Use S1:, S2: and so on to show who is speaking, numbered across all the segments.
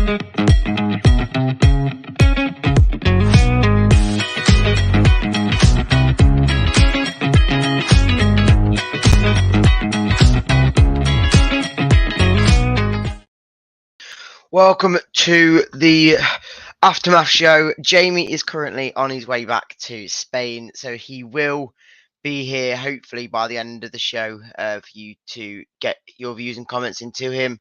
S1: Welcome to the Aftermath show. Jamie is currently on his way back to Spain, so he will be here hopefully by the end of the show for you to get your views and comments into him.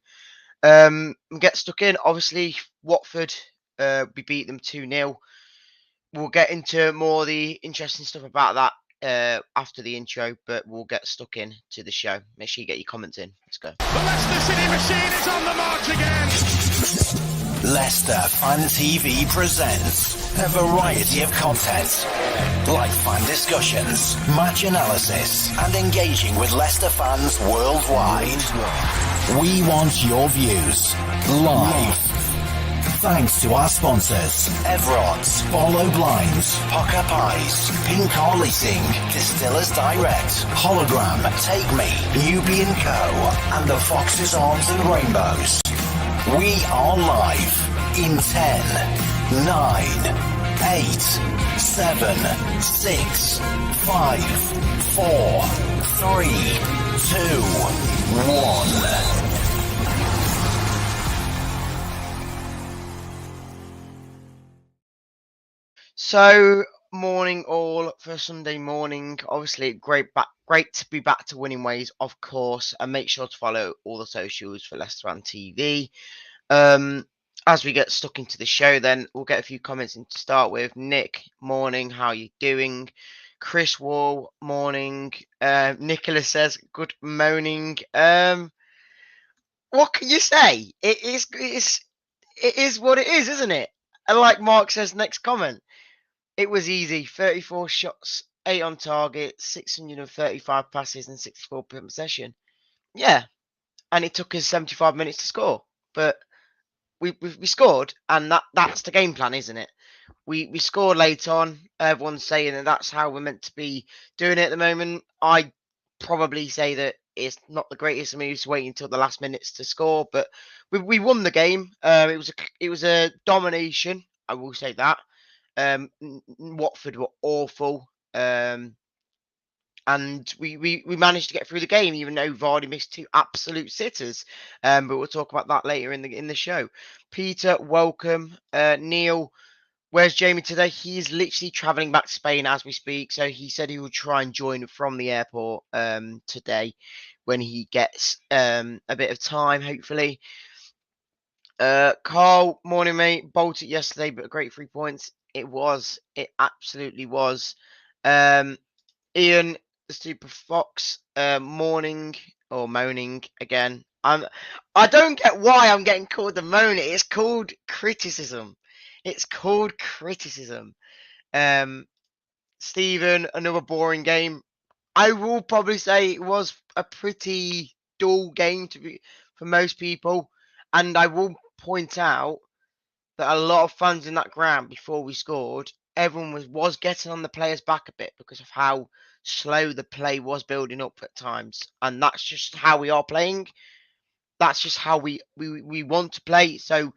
S1: Get stuck in. Obviously, Watford, we beat them 2-0. We'll get into more of the interesting stuff about that after the intro, but we'll get stuck in to the show. Make sure you get your comments in. Let's go.
S2: The Leicester City machine is on the march again.
S3: Leicester Fan TV presents a variety of content, like fan discussions, match analysis, and engaging with Leicester fans worldwide. We want your views live. Thanks to our sponsors, Everods, Follow Blinds, Pocket Pies, Pink Car Leasing, Distillers Direct, Hologram, Take Me, Nubian Co, and the Foxes Arms and Rainbows. We are live in 10, 9, 8, 7, 6, 5, 4, 3, 2, 1.
S1: So, morning all for Sunday morning. Obviously, great to be back to winning ways, of course, and make sure to follow all the socials for Leicester Fan TV. As we get stuck into the show, then we'll get a few comments in to start with. Nick, morning, how are you doing? Chris Wall, morning. Nicholas says, good morning. What can you say? It is what it is, isn't it? And like Mark says, next comment. It was easy. 34 shots, 8 on target, 635 passes, and 64% possession. Yeah, and it took us 75 minutes to score, but we scored, and that's the game plan, isn't it? We scored late on. Everyone's saying that that's how we're meant to be doing it at the moment. I probably say that it's not the greatest of moves waiting until the last minutes to score, but we won the game. It was a domination. I will say that. Watford were awful, and we managed to get through the game, even though Vardy missed 2 absolute sitters. But we'll talk about that later in the show. Peter, welcome. Neil, where's Jamie today? He's literally travelling back to Spain as we speak, so he said he will try and join from the airport today when he gets a bit of time, hopefully. Carl, morning mate. Bolted yesterday, but a great 3 points. It absolutely was. Ian, the Super Fox, morning or moaning again. I don't get why I'm getting called the moaner. It's called criticism. Stephen, another boring game. I will probably say it was a pretty dull game for most people, and I will point out that a lot of fans in that ground before we scored, everyone was getting on the players back a bit because of how slow the play was building up at times, and that's just how we are playing. That's just how we want to play. So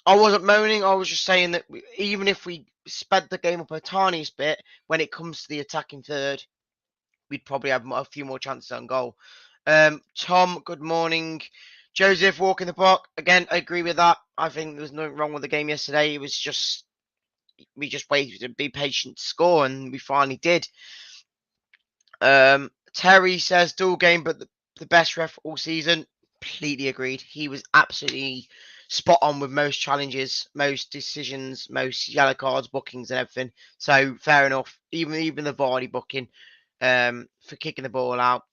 S1: I wasn't moaning. I was just saying that even if we sped the game up a tiniest bit, when it comes to the attacking third, we'd probably have a few more chances on goal. Tom, good morning. Joseph, walking the park. Again, I agree with that. I think there was nothing wrong with the game yesterday. It was just, we just waited to be patient to score, and we finally did. Terry says, dual game, but the best ref all season. Completely agreed. He was absolutely spot on with most challenges, most decisions, most yellow cards, bookings, and everything. So, fair enough. Even the Vardy booking for kicking the ball out.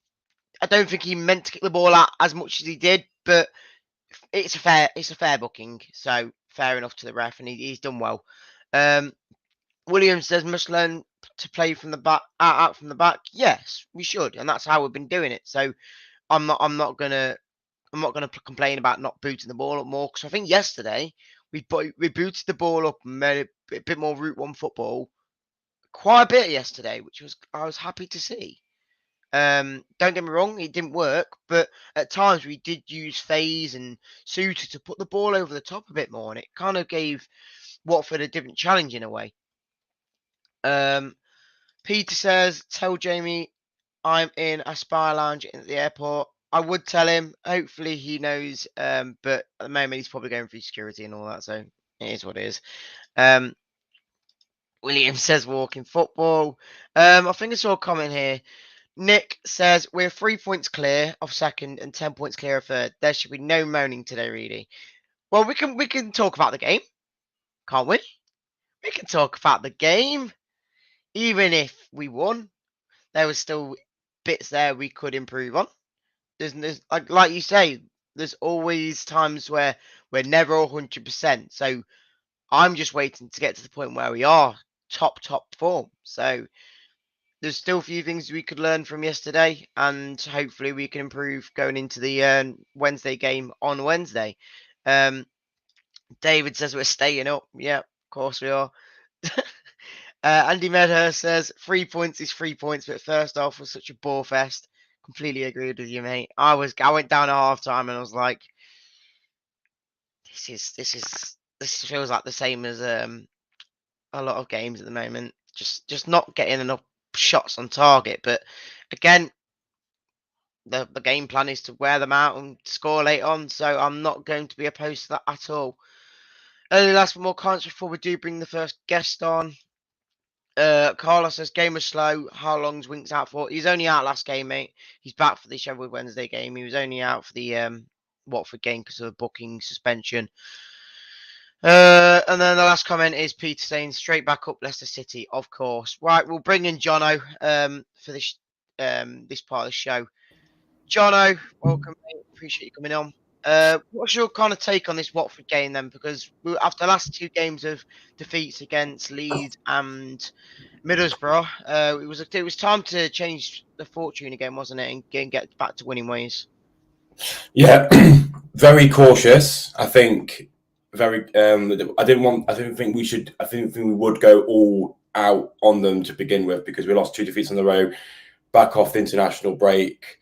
S1: I don't think he meant to kick the ball out as much as he did, but it's a fair booking, so fair enough to the ref, and he's done well. Williams says must learn to play from the back, out from the back. Yes, we should, and that's how we've been doing it. So I'm not gonna complain about not booting the ball up more, because I think yesterday we booted the ball up and made a bit more Route 1 football quite a bit yesterday, which I was happy to see. Don't get me wrong, it didn't work, but at times we did use Faze and Suter to put the ball over the top a bit more, and it kind of gave Watford a different challenge in a way. Peter says, tell Jamie I'm in Aspire Lounge at the airport. I would tell him. Hopefully he knows. But at the moment he's probably going through security and all that, so it is what it is. William says walking football. I think I saw a comment here. Nick says we're 3 points clear of second and 10 points clear of third. There should be no moaning today, really. Well, we can talk about the game, can't we? We can talk about the game. Even if we won, there was still bits there we could improve on. There's like you say, there's always times where we're never 100%. So I'm just waiting to get to the point where we are top form. So there's still a few things we could learn from yesterday, and hopefully we can improve going into the Wednesday game on Wednesday. David says we're staying up. Yeah, of course we are. Andy Medhurst says 3 points is 3 points, but first off was such a bore fest. Completely agreed with you, mate. I went down at half time and I was like, this feels like the same as a lot of games at the moment. Just not getting enough shots on target. But again, the game plan is to wear them out and score late on. So I'm not going to be opposed to that at all. Early last but more comments before we do bring the first guest on. Carlos says game was slow. How long's Winks out for? He's only out last game, mate. He's back for the Sheffield Wednesday game. He was only out for the Watford game because of a booking suspension. And then the last comment is Peter saying straight back up Leicester City, of course. Right, we'll bring in Jono for this part of the show. Jono, welcome, mate. Appreciate you coming on. What's your kind of take on this Watford game then? Because after the last 2 games of defeats against Leeds and Middlesbrough, it was time to change the fortune again, wasn't it, and get back to winning ways.
S4: Yeah, very cautious. I think very. I didn't think we should. I didn't think we would go all out on them to begin with because we lost 2 defeats in a row, back off the international break.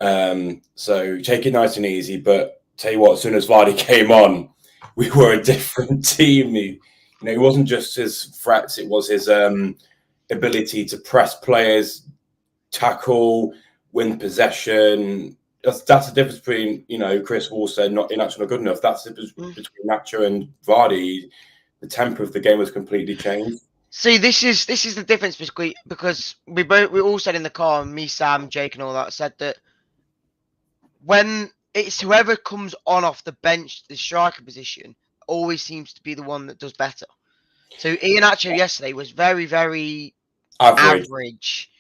S4: So take it nice and easy. But tell you what, as soon as Vardy came on, we were a different team. He wasn't just his threats; it was his ability to press players, tackle, win possession. That's the difference between Chris Wall said not good enough. That's the difference between Nacho and Vardy. The tempo of the game was completely changed.
S1: See, this is the difference because we all said in the car, and me, Sam, Jake, and all that said that when it's whoever comes on off the bench, the striker position always seems to be the one that does better. So Iheanacho yesterday was very, very average,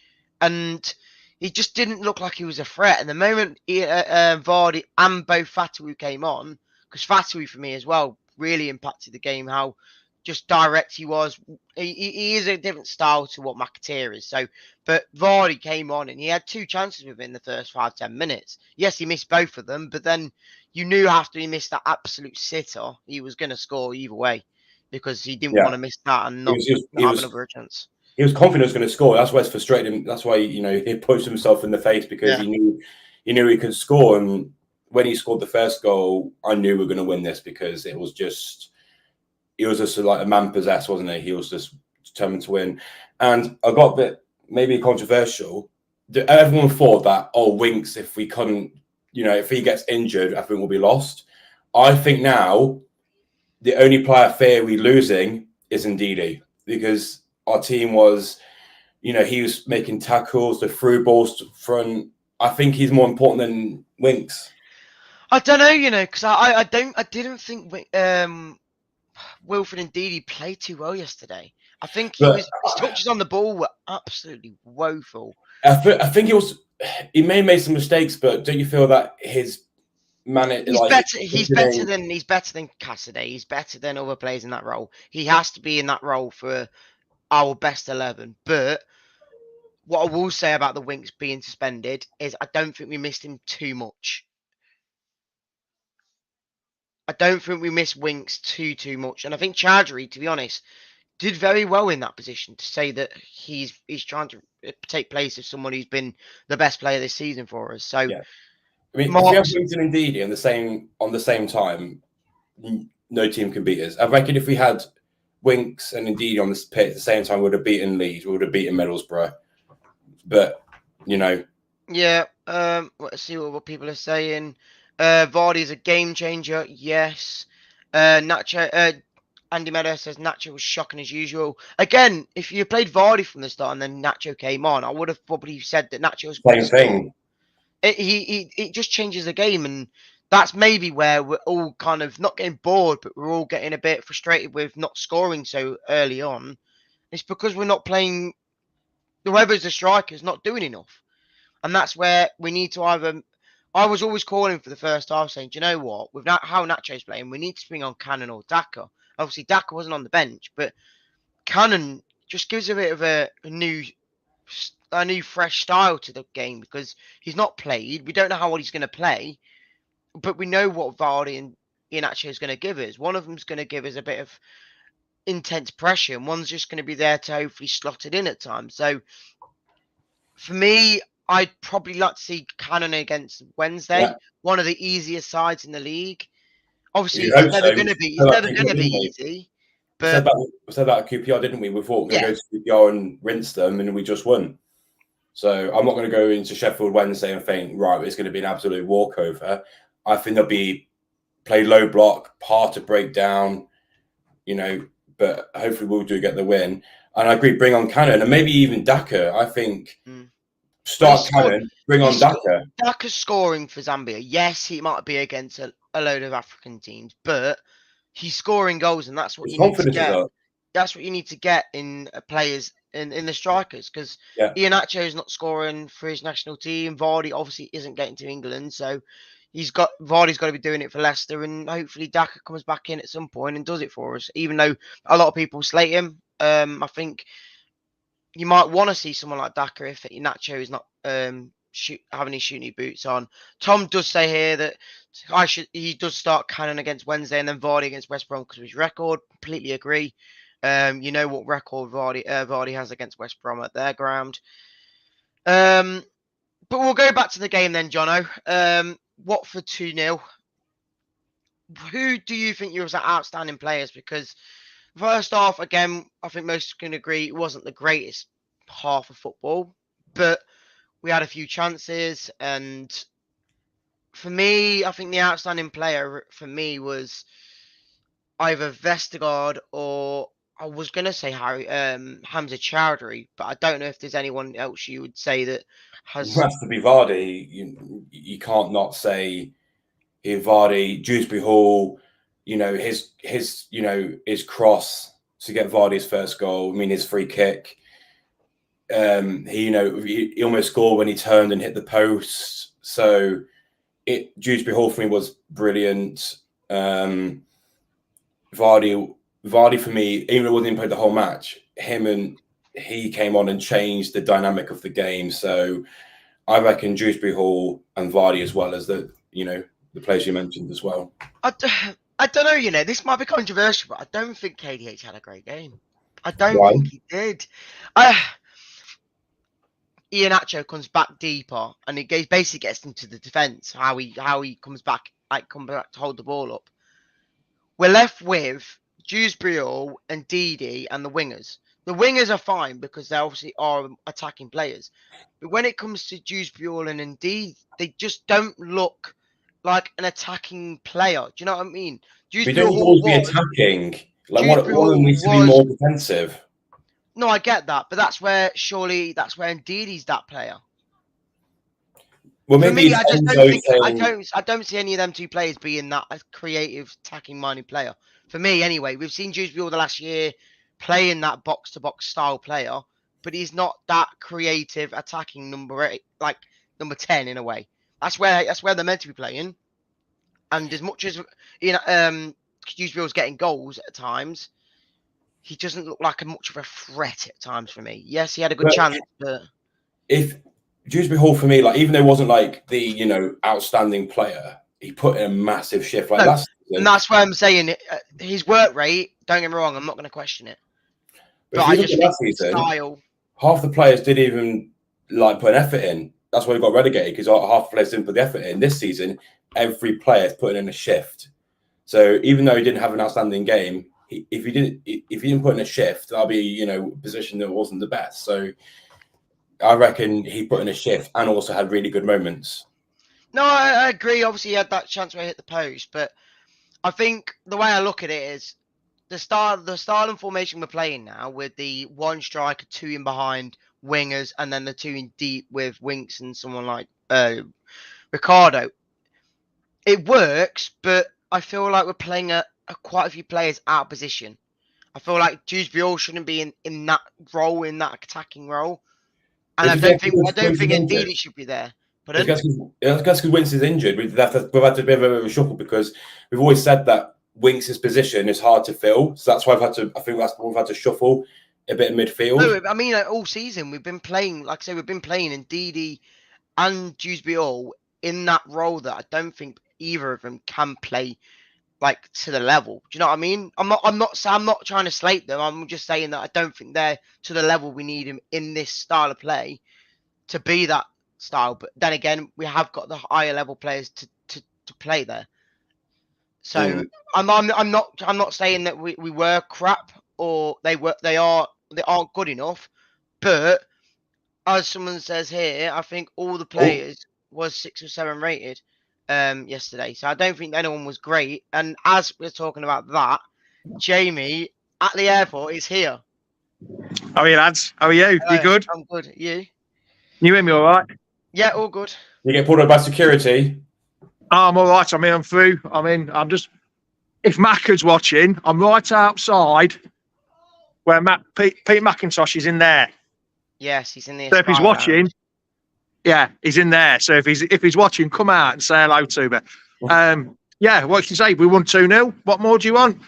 S1: and he just didn't look like he was a threat. And the moment Vardy and both Fatawu came on, because Fatawu for me as well really impacted the game, how just direct he was. He is a different style to what McAteer is. So, but Vardy came on and he had 2 chances within the first 5-10 minutes. Yes, he missed both of them, but then you knew after he missed that absolute sitter, he was going to score either way because he didn't want to miss that and not have another chance.
S4: He was confident he was going to score. That's why it's frustrating him. That's why he pushed himself in the face because he knew he could score. And when he scored the first goal, I knew we were going to win this because it was just. He was just like a man possessed, wasn't he? He was just determined to win. And I got a bit maybe controversial. Everyone thought that, Winks, if we couldn't, if he gets injured, I think we'll be lost. I think now the only player fair we're losing is Ndidi because our team was, he was making tackles, the through balls to front. I think he's more important than Winks.
S1: I don't know, because I didn't think Wilfred Ndidi played too well yesterday. I think his touches on the ball were absolutely woeful.
S4: I think he may have made some mistakes, but don't you feel that his
S1: He's better than Cassidy. He's better than other players in that role. He has to be in that role for our best 11. But what I will say about the Winks being suspended is I don't think we missed him too much. I don't think we missed Winks too much. And I think Chowdhury, to be honest, did very well in that position to say that he's trying to take place of someone who's been the best player this season for us. So,
S4: Yeah. I mean, if we have
S1: Mark's,
S4: Winks and Ndidi on the same time, no team can beat us. I reckon if we had Winks and Ndidi on this pitch at the same time, we would have beaten Leeds, we would have beaten Middlesbrough. But
S1: yeah, let's see what people are saying. Vardy's a game changer. Yes. Nacho, Andy Meadow says Nacho was shocking as usual. Again, if you played Vardy from the start and then Nacho came on, I would have probably said that Nacho was
S4: same thing.
S1: It just changes the game, and that's maybe where we're all kind of not getting bored, but we're all getting a bit frustrated with not scoring so early on. It's because we're not playing. Whoever's the striker's not doing enough, and that's where we need to either. I was always calling for the first half, saying, "Do you know what? With how Nacho's playing, we need to bring on Cannon or Daka." Obviously, Daka wasn't on the bench, but Cannon just gives a bit of a new, fresh style to the game because he's not played. We don't know how well he's going to play, but we know what Vardy and Iheanacho is going to give us. One of them's going to give us a bit of intense pressure, and one's just going to be there to hopefully slot it in at times. So, for me, I'd probably like to see Cannon against Wednesday, one of the easiest sides in the league. Obviously, it's never going to be. It's never going to be easy. But
S4: we said about QPR, didn't we? We thought we were going to go to QPR and rinse them, and we just won. So I'm not going to go into Sheffield Wednesday and think, right, it's going to be an absolute walkover. I think they'll be play low block, hard to break down, but hopefully we'll do get the win. And I agree, bring on Cannon and maybe even Daka. I think start Cannon, bring on Daka.
S1: Daka's scoring for Zambia. Yes, he might be against a load of African teams, but he's scoring goals, and that's what you need to get. That's what you need to get in players in the strikers, because Iheanacho is not scoring for his national team. Vardy obviously isn't getting to England, so Vardy's got to be doing it for Leicester, and hopefully Daka comes back in at some point and does it for us. Even though a lot of people slate him, I think you might want to see someone like Daka if Iheanacho is not having his shooting boots on. Tom does say here that he does start Cannon against Wednesday and then Vardy against West Brom because of his record. Completely agree. You know what record Vardy has against West Brom at their ground. But we'll go back to the game then, Jono. Watford 2-0. Who do you think was outstanding players? Because first half, again, I think most can agree it wasn't the greatest half of football, but we had a few chances. And for me, I think the outstanding player for me was either Vestergaard or I was going to say Hamza Chowdhury, but I don't know if there's anyone else you would say that has.
S4: It has to be Vardy. You can't not say Vardy, Dewsbury Hall. His cross to get Vardy's first goal. I mean, his free kick. He almost scored when he turned and hit the post. So Dewsbury Hall for me was brilliant. Vardy for me, even though he wasn't played the whole match, he came on and changed the dynamic of the game. So I reckon Dewsbury Hall and Vardy as well as the players you mentioned as well.
S1: I don't know, this might be controversial, but I don't think KDH had a great game. I don't think he did. Iheanacho comes back deeper and it basically gets them to the defence, how he comes back to hold the ball up. We're left with Dewsbury Hall and Didi and the wingers. The wingers are fine because they obviously are attacking players. But when it comes to Dewsbury Hall and Ndidi, they just don't look like an attacking player. Do you know what I mean?
S4: We don't always be attacking. Like one of them needs to be more defensive.
S1: No, I get that, but that's where Ndidi's that player.
S4: Well, maybe
S1: for me, I don't see any of them two players being that creative, attacking-minded player. For me, anyway, we've seen Dewsbury all the last year playing that box-to-box style player, but he's not that creative, attacking number 8, like number 10 in a way. That's where they're meant to be playing. And as much as Dewsbury's getting goals at times, he doesn't look like much of a threat at times for me. Yes, he had a good chance, but
S4: if Dewsbury Hall for me, like even though he wasn't like the outstanding player, he put in a massive shift last season.
S1: And that's why I'm saying his work rate. Don't get me wrong, I'm not going to question it. But
S4: if
S1: I
S4: you look
S1: just
S4: at
S1: think
S4: last season,
S1: style.
S4: half the players didn't even like put an effort in. That's why we got relegated, because half the players didn't put the effort in. This season, every player is putting in a shift. So even though he didn't have an outstanding game, if he didn't put in a shift, that'll be a position that wasn't the best. So I reckon he put in a shift and also had really good moments.
S1: No, I agree. Obviously, he had that chance where he hit the post, but I think the way I look at it is the style and formation we're playing now, with the one striker, two in behind wingers, and then the two in deep with Winks and someone like Ricardo. It works, but I feel like we're playing quite a few players out of position. I feel like Dewsbury shouldn't be in that role, in that attacking role, and I don't think Ndidi should be there. But
S4: That's because Winks is injured. We've had a bit of a shuffle, because we've always said that Winks' position is hard to fill. So that's why we've had to shuffle a bit in midfield.
S1: No, I mean, all season we've been playing, like I say, we've been playing Ndidi and Dewsbury in that role that I don't think either of them can play like to the level. Do you know what I mean? I'm not trying to slate them. I'm just saying that I don't think they're to the level we need them in this style of play to be that style. But then again, we have got the higher level players to play there. So I'm not saying that we were crap or they aren't good enough, but as someone says here, I think all the players was 6 or 7 rated yesterday. So I don't think anyone was great. And as we're talking about that, Jamie at the airport is here.
S5: How are you, lads? How are you?
S1: Hello,
S5: You good?
S1: I'm good. You?
S5: You hear me all right?
S1: Yeah, all good.
S4: You get pulled over by security.
S5: I'm all right. I'm through. I'm just... If Macca's watching, I'm right outside where Pete McIntosh is in there.
S1: Yes, he's in the...
S5: So if he's watching... Yeah, he's in there. So if he's watching, come out and say hello to me. Yeah, what can you say? We won 2-0. What more do you want?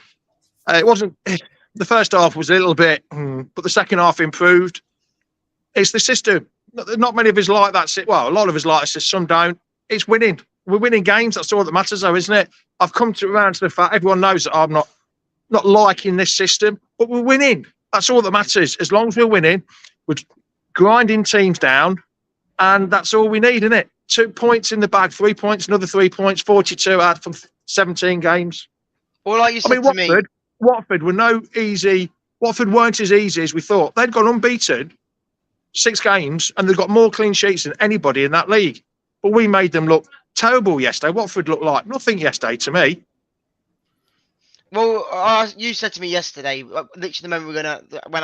S5: It wasn't... The first half was a little bit... but the second half improved. It's the system. Not many of us like that. Well, a lot of us like it. Some don't. It's winning. We're winning games. That's all that matters, though, isn't it? I've come around to the fact everyone knows that I'm not liking this system, but we're winning. That's all that matters. As long as we're winning, we're grinding teams down, and that's all we need, isn't it? 2 points in the bag, 3 points, another 3 points, 42 out from 17 games.
S1: Well, like you said to me,
S5: Watford weren't as easy as we thought. They'd gone unbeaten 6 games, and they've got more clean sheets than anybody in that league. But we made them look terrible yesterday. Watford looked like nothing yesterday to me.
S1: Well, you said to me yesterday, literally the moment we went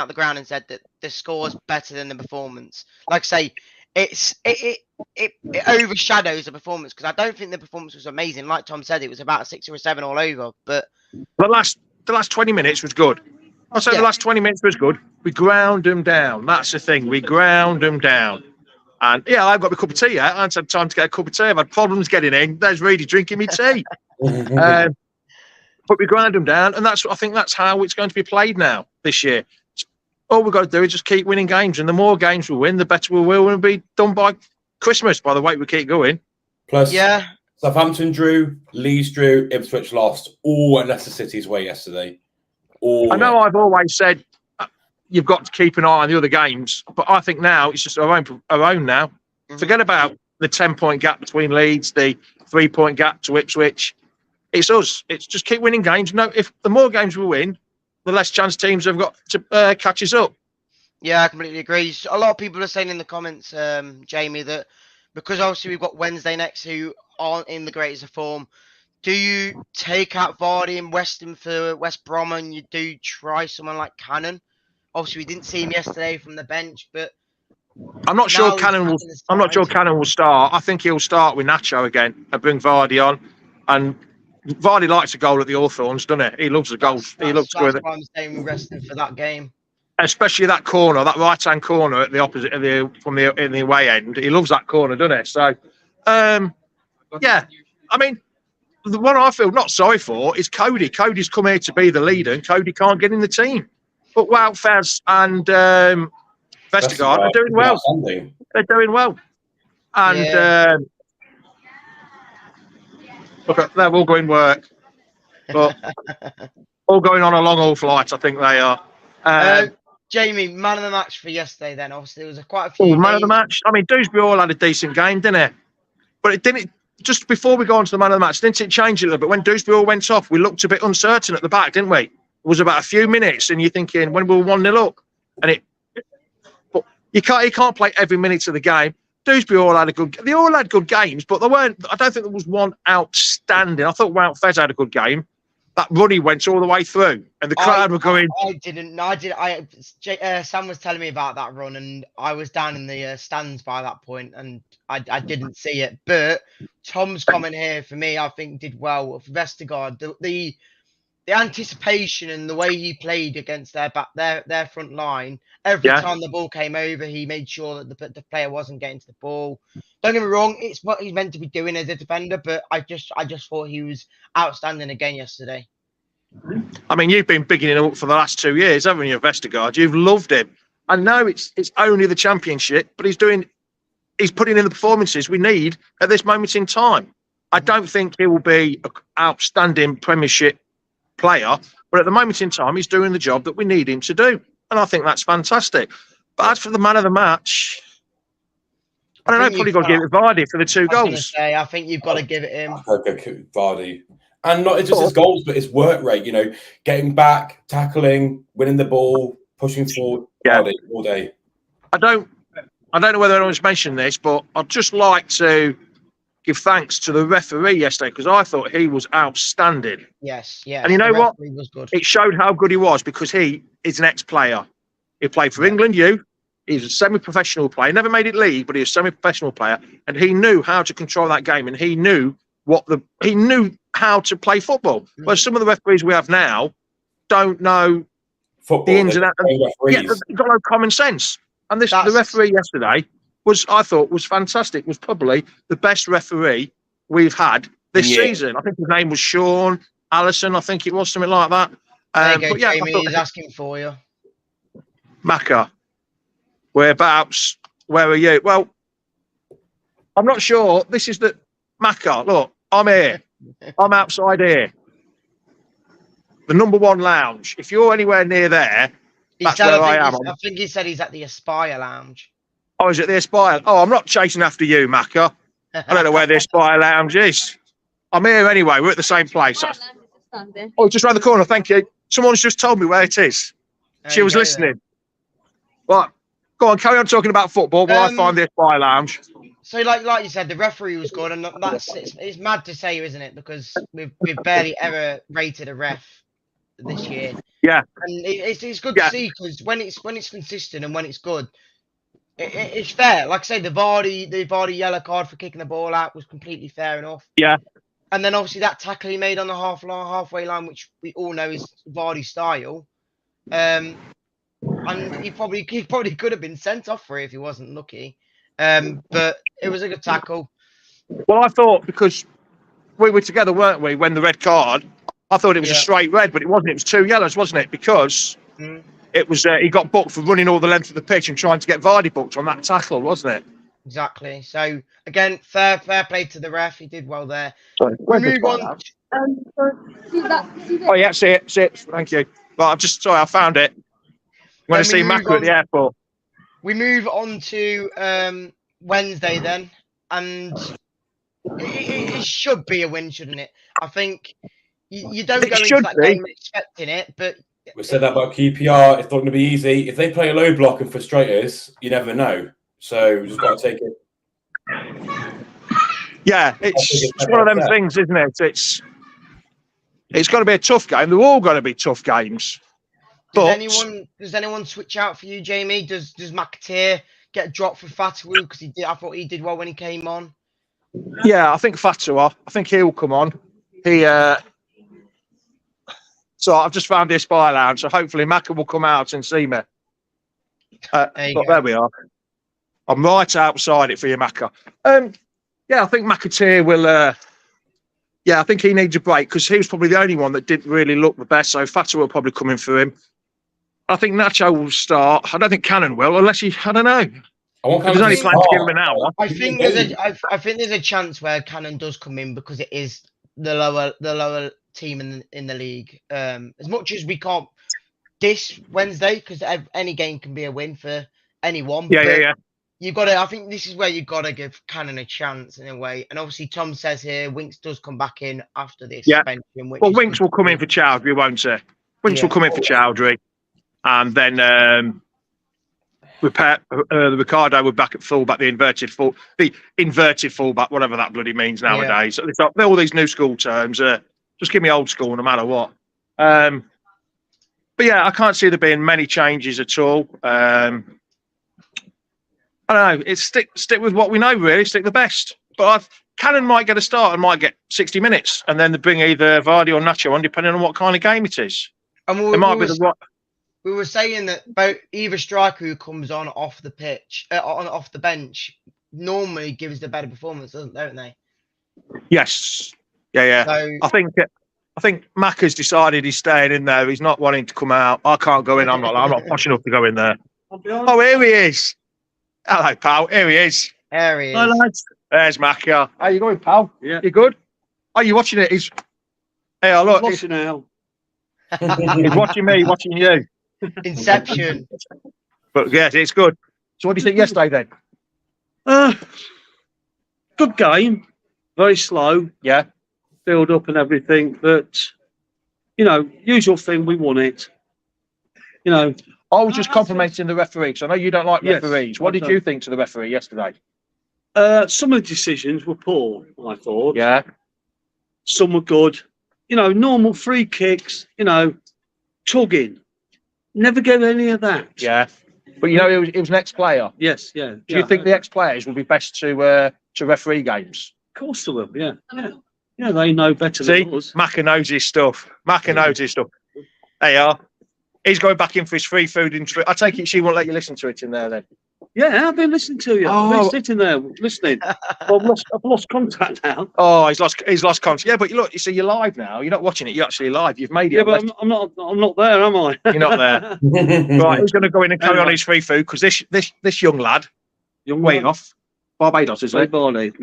S1: out the ground and said that the score's better than the performance. Like I say, it overshadows the performance, because I don't think the performance was amazing. Like Tom said, it was about a 6 or a 7 all over. But
S5: the last 20 minutes was good. I said the last 20 minutes was good. We ground them down. That's the thing. We ground them down. And yeah, I've got my cup of tea yet. I haven't had time to get a cup of tea. I've had problems getting in. There's Reedy drinking me tea. But we grind them down, and I think that's how it's going to be played now this year. All we've got to do is just keep winning games, and the more games we win, the better we will, and be done by Christmas. By the way, we keep going.
S4: Plus, Southampton drew, Leeds drew, Ipswich lost, all at Leicester City's way yesterday.
S5: I know I've always said you've got to keep an eye on the other games, but I think now it's just our own now. Forget about the 10-point gap between Leeds, the 3-point gap to Ipswich. It's us. It's just keep winning games. No, if the more games we win, the less chance teams have got to catch us up.
S1: Yeah, I completely agree. A lot of people are saying in the comments, Jamie, that because obviously we've got Wednesday next who aren't in the greatest of form, do you take out Vardy and Weston for West Brom, and you do try someone like Cannon? Obviously, we didn't see him yesterday from the bench, but
S5: I'm not sure Cannon will. I'm not sure Cannon will start. I think he'll start with Nacho again and bring Vardy on. And Vardy likes a goal at the Hawthorns, doesn't he? He loves the goals. He loves scoring.
S1: That's why I'm saying we're resting for that game.
S5: Especially that corner, that right-hand corner at the opposite in the away end. He loves that corner, doesn't he? So, yeah. I mean, the one I feel not sorry for is Cody. Cody's come here to be the leader, and Cody can't get in the team. But Wout Faz and Vestergaard are doing well. They're doing well. And look, they're all going work. But all going on a long haul flight, I think they are.
S1: Jamie, man of the match for yesterday. Then obviously there was quite a few.
S5: Oh, man of the
S1: names.
S5: match. I mean, Dewsbury Hall had a decent game, didn't it? But it didn't. Just before we go on to the man of the match, didn't it change a little bit? When Dewsbury Hall went off, we looked a bit uncertain at the back, didn't we? It was about a few minutes, and you're thinking when we were 1-0 up, and it. But you can't play every minute of the game. Dewsbury Hall had they all had good games, but they weren't. I don't think there was one outstanding. I thought Wout Fez had a good game. That run he went all the way through, and the crowd were going.
S1: I didn't. No, I did. Sam was telling me about that run, and I was down in the stands by that point, and I didn't see it. But Tom's comment here for me, I think, did well. For Vestergaard, the anticipation and the way he played against their front line. Every time the ball came over, he made sure that the player wasn't getting to the ball. Don't get me wrong; it's what he's meant to be doing as a defender. But I just thought he was outstanding again yesterday.
S5: I mean, you've been bigging him up for the last 2 years, haven't you, Vestergaard? You've loved him. I know it's only the Championship, but he's putting in the performances we need at this moment in time. I don't think he will be an outstanding Premiership player, but at the moment in time, he's doing the job that we need him to do. And I think that's fantastic. But as for the man of the match, I don't know, probably got to give it Vardy for the 2 goals.
S1: I think you've got to give it him.
S4: Okay, Vardy. And not just his goals, but his work rate, getting back, tackling, winning the ball, pushing forward, Vardy all day.
S5: I don't know whether anyone's mentioned this, but I'd just like to give thanks to the referee yesterday because I thought he was outstanding.
S1: Yes, yeah.
S5: And you know what?
S1: Was good.
S5: It showed how good he was because he is an ex-player. He played for England youth. He's a semi-professional player. Never made it league, but he was a semi-professional player, and he knew how to control that game, and he knew how to play football. But some of the referees we have now don't know football, the ins and outs. Yeah, they've got no common sense. And the referee yesterday I thought was fantastic. Was probably the best referee we've had this season. I think his name was Sean Allison. I think it was something like that.
S1: There you go, Jamie. He's asking for you.
S5: Macca, whereabouts? Where are you? Well, I'm not sure. This is the Macca. Look, I'm here. I'm outside here. The number 1 lounge. If you're anywhere near there, that's where I am.
S1: I think he said he's at the Aspire Lounge.
S5: Oh, is it the Aspire? Oh, I'm not chasing after you, Macca. I don't know where the Aspire Lounge is. I'm here anyway. We're at the same place. Oh, just around the corner. Thank you. Someone's just told me where it is. She was listening. Right. Go on, carry on talking about football while I find the Aspire Lounge.
S1: So, like you said, the referee was good, and it's mad to say, isn't it? Because we've barely ever rated a ref this year.
S5: Yeah,
S1: and it's good to see because when it's consistent and when it's good, it's fair. Like I say, the Vardy yellow card for kicking the ball out was completely fair enough.
S5: Yeah,
S1: and then obviously that tackle he made on the halfway line, which we all know is Vardy style. And he probably could have been sent off for it if he wasn't lucky. But it was a good tackle.
S5: Well, I thought because we were together, weren't we, when the red card, I thought it was a straight red, but it wasn't. It was 2 yellows, wasn't it? Because it was he got booked for running all the length of the pitch and trying to get Vardy booked on that tackle, wasn't it?
S1: Exactly. So, again, fair play to the ref. He did well there.
S5: Sorry,
S1: move on.
S5: Oh, yeah, see it. Thank you. But I found it. I'm going to see Macca at the airport.
S1: We move on to Wednesday then, and it should be a win, shouldn't it? I think you don't go into that game expecting it, but
S4: we said that about QPR. It's not going to be easy. If they play a low block and frustrate us, you never know. So we just got to take it.
S5: Yeah, it's one of them things, isn't it? It's going to be a tough game. They're all going to be tough games.
S1: Does anyone switch out for you, Jamie? Does McAteer get dropped for Fatawu? Because I thought he did well when he came on.
S5: Yeah, I think Fatawu. I think he'll come on. So I've just found the Aspire Lounge. So hopefully Macca will come out and see me. There we are. I'm right outside it for you, Macca. Yeah, I think McAteer will. I think he needs a break because he was probably the only one that didn't really look the best. So Fatawu will probably come in for him. I think Nacho will start. I don't think Cannon will, unless I don't know. There's only planned to give him an hour.
S1: I think there's a chance where Cannon does come in because it is the lower team in the league. As much as we can't this Wednesday, because any game can be a win for anyone.
S5: Yeah.
S1: You've got to. I think this is where you've got to give Cannon a chance in a way. And obviously, Tom says here Winks does come back in after this suspension. Which
S5: Well,
S1: is
S5: Winks will come in for Chowdhury, won't he? Winks will come in for Chowdhury, and then Ricardo would back at fullback, the inverted fullback, whatever that bloody means nowadays. So it's got all these new school terms. Just give me old school, no matter what. But yeah, I can't see there being many changes at all. I don't know. It's stick with what we know, really. Stick the best. But Cannon might get a start and might get 60 minutes, and then they bring either Vardy or Nacho on, depending on what kind of game it is.
S1: And we were saying that either striker who comes on off the pitch, off the bench, normally gives the better performance, don't they?
S5: Yes. Yeah.
S1: So,
S5: I think Mac has decided he's staying in there. He's not wanting to come out. I can't go in. I'm not posh enough to go in there. Oh, here he is. Hello, pal. Here he is.
S1: There he is.
S5: Hi, lads. There's Mac. How you going, pal?
S6: Yeah.
S5: You good? Are you watching it? Hey, look.
S6: He's
S5: He's watching me, watching you.
S1: Inception.
S5: But yeah, it's good. So what do you think yesterday then?
S6: Good game. Very slow.
S5: Yeah.
S6: Build up and everything. But, usual thing, we won it.
S5: I was just complimenting the referee, because I know you don't like referees. What did you think to the referee yesterday?
S6: Some of the decisions were poor, I thought.
S5: Yeah.
S6: Some were good. Normal free kicks, tugging. Never gave any of that.
S5: Yeah. But it was an ex-player.
S6: Yes, yeah.
S5: Do you think the ex-players will be best to referee games?
S6: Of course they will, yeah. Yeah, they know better than us.
S5: Macca knows his stuff. There you are. He's going back in for his free food. I take it she won't let you listen to it in there then.
S6: Yeah, I've been listening to you. I've been sitting there listening. I've lost contact now.
S5: Oh, he's lost contact. Yeah, but look, you see, you're live now. You're not watching it. You're actually live. You've made it.
S6: Yeah, but I'm not there, am I?
S5: You're not there. Right, he's going to go in and carry on his free food, because this young lad, way off, Barbados, isn't it?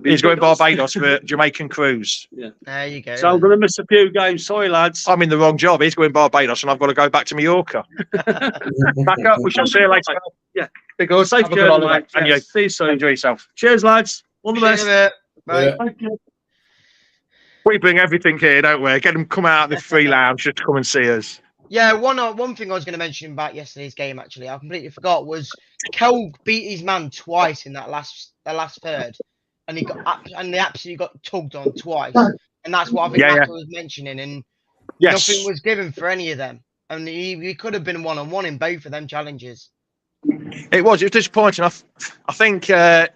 S5: He's going Barbados for a Jamaican cruise.
S6: Yeah.
S1: There you go.
S6: So I'm going to miss a few games. Sorry, lads.
S5: I'm in the wrong job. He's going Barbados, and I've got to go back to Mallorca. Back up. We shall see you later.
S6: Yeah.
S5: Big old safe journey, mate. And you.
S6: See you soon.
S5: Enjoy yourself.
S6: Cheers, lads. All the best.
S1: Bye.
S6: Thank you.
S5: We bring everything here, don't we? Get them come out of the free lounge just to come and see us.
S1: Yeah, one thing I was going to mention about yesterday's game, actually, I completely forgot, was Kel beat his man twice in that last third, and they absolutely got tugged on twice, and that's what I think Michael was mentioning, and nothing was given for any of them, and he could have been 1-on-1 in both of them challenges.
S5: It was disappointing. I think that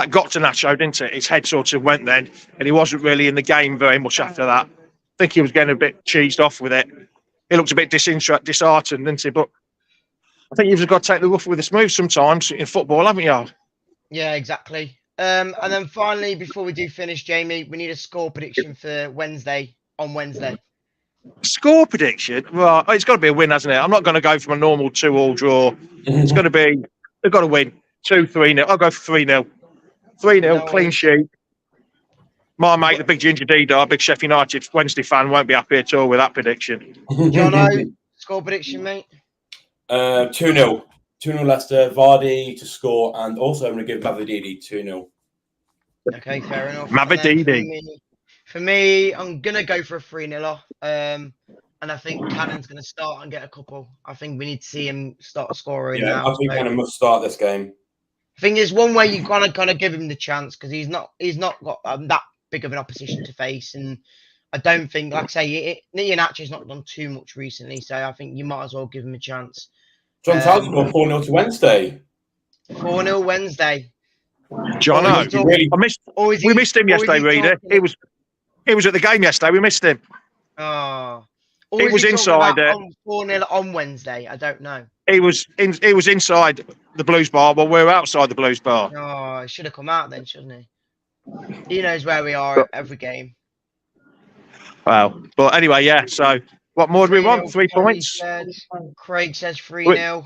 S5: got to Nacho, didn't it? His head sort of went then, and he wasn't really in the game very much after that. I think he was getting a bit cheesed off with it. He looked a bit disheartened, didn't he? But I think you've just got to take the rough with the smooth sometimes in football, haven't you?
S1: Yeah, exactly. And then finally, before we do finish, Jamie, we need a score prediction for Wednesday.
S5: Score prediction? Right, it's got to be a win, hasn't it? I'm not going to go for a normal 2-2 draw. It's going to be, they've got to win. 2-3-0. I'll go for 3-0. 3-0, clean sheet. My mate, the big Ginger D-Dar, big Sheffield United Wednesday fan, won't be happy at all with that prediction.
S1: Jono, score prediction, mate?
S4: 2-0. 2-0 Leicester, Vardy to score, and also I'm going to give Mavididi 2-0.
S1: Okay, fair enough.
S5: Mavididi.
S1: For me, I'm going to go for a 3-0. And I think Cannon's going to start and get a couple. I think we need to see him start scoring now.
S4: I think Cannon must start this game.
S1: I think there's one way you kind of give him the chance, because he's not got that big of an opposition to face, and I don't think, like I say, Iheanacho's not done too much recently, so I think you might as well give him a chance.
S4: John Townsend got 4-0 to Wednesday.
S1: 4-0 Wednesday.
S5: Jono, we missed him yesterday, Reader. He was at the game yesterday. We missed him.
S1: Oh,
S5: he was inside
S1: it. 4-0 on Wednesday. I don't know.
S5: He was inside the Blues bar, but we're outside the Blues bar.
S1: Oh, he should have come out then, shouldn't he? He knows where we are at every game.
S5: Wow. But anyway, yeah. So what more do we want? 3 points.
S1: Craig says 3-0.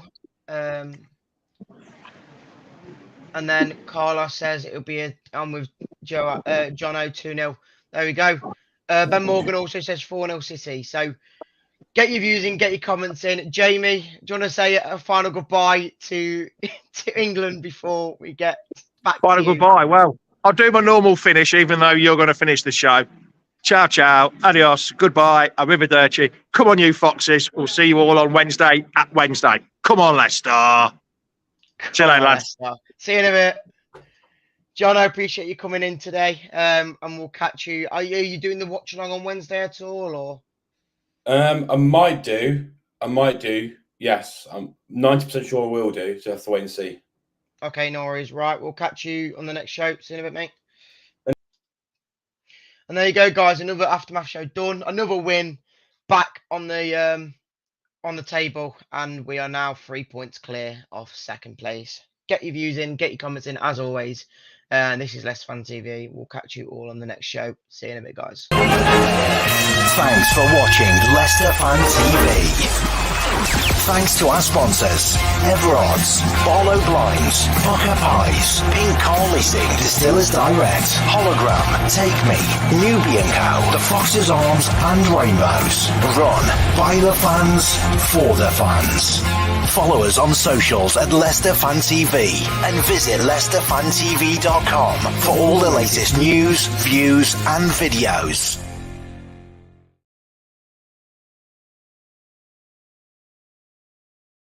S1: And then Carlos says it'll be I'm with Jono 2-0. There we go. Ben Morgan also says 4-0 City. So Get your views in, get your comments in. Jamie, do you want to say a final goodbye to England before we get back
S5: Final
S1: to you?
S5: goodbye. Well, I'll do my normal finish, even though you're going to finish the show. Ciao, ciao, adios, goodbye, arrivederci. Come on, you foxes. We'll see you all on Wednesday at Wednesday. Come on, Leicester. See you later, lads.
S1: See you in a bit. John, I appreciate you coming in today. And we'll catch you. Are you doing the watch along on Wednesday at all, or?
S4: I might do. Yes, I'm 90% sure I will do. So I have to wait and see.
S1: Okay, no worries. Right, we'll catch you on the next show. See you in a bit, mate. And there you go, guys. Another Aftermath show done. Another win back on the table, and we are now 3 points clear of second place. Get your views in, get your comments in, as always. And this is Leicester Fan TV. We'll catch you all on the next show. See you in a bit, guys.
S3: Thanks for watching Leicester Fan TV. Thanks to our sponsors, Everod's, Barlow Blinds, Bucker Pies, Pink Car Leasing, Distillers Direct, Hologram, Take Me, Nubian Cow, The Fox's Arms and Rainbows. Run by the fans, for the fans. Follow us on socials at Leicester Fan TV and visit leicesterfantv.com for all the latest news, views and videos.